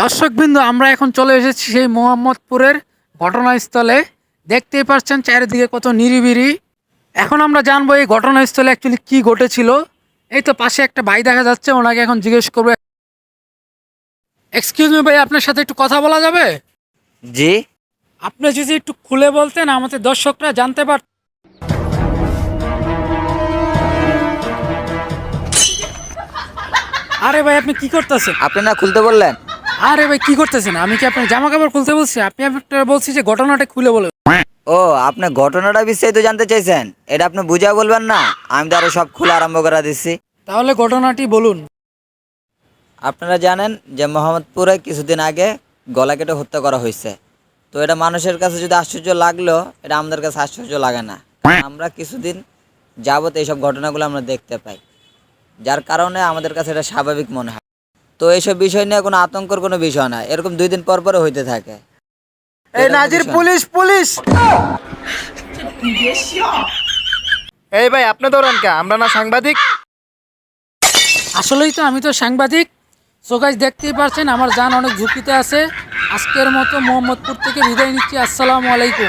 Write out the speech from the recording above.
দর্শকবৃন্দ, আমরা এখন চলে এসেছি সেই মোহাম্মদপুরের ঘটনাস্থলে। দেখতেই পাচ্ছেন চারিদিকে কত নিরিবিরি। এখন আমরা জানবো এই ঘটনাস্থলে অ্যাকচুয়ালি কি ঘটেছিল। এই তো পাশে একটা ভাই দেখা যাচ্ছে, ওনাকে এখন জিজ্ঞেস করবো। এক্সকিউজ মি ভাই, আপনার সাথে একটু কথা বলা যাবে? জি। আপনি যদি একটু খুলে বলতেন, আমাদের দর্শকরা জানতে পারত। আরে ভাই, আপনি কি করতেছেন? আপনি না খুলতে বললেন? আরে ভাই, কি করতেছেন? আমি কি আপনার জামা কাপড় খুলতে বলছি? আপনি আপনার বলছি যে ঘটনাটা খুলে বলে। ও, আপনি ঘটনাটা বিস্তারিত জানতে চাইছেন? এটা আপনি বুঝা বলবেন না? আমি তো আরো সব খোলা আরম্ভ করে দিচ্ছি। তাহলে ঘটনাটি বলুন। আপনারা জানেন যে মোহাম্মদপুরে কিছুদিন আগে গলা কেটে হত্যা করা হয়েছে। তো এটা মানুষের কাছে যদি আশ্চর্য লাগলো, এটা আমাদের কাছে আশ্চর্য লাগে না। কারণ আমরা কিছুদিন যাবত এইসব ঘটনাগুলো আমরা দেখতে পাই, যার কারণে আমাদের কাছে এটা স্বাভাবিক মনে হয়। তো এইসব বিষয় নিয়ে কোনো আতঙ্কের কোনো বিষয় না, এরকম 2 দিন পর পরে হইতে থাকে। এই নাজির, পুলিশ পুলিশ! এই ভাই, আপনি দৌড়ান কে? আমরা না সাংবাদিক? আসলেই তো আমি তো সাংবাদিক। সো গাইস, দেখতেই পারছেন আমার জান অনেক ঝুঁকিতে আছে। আজকের মতো মোহাম্মদপুর থেকে বিদায় নিচ্ছি। আসসালামু আলাইকুম।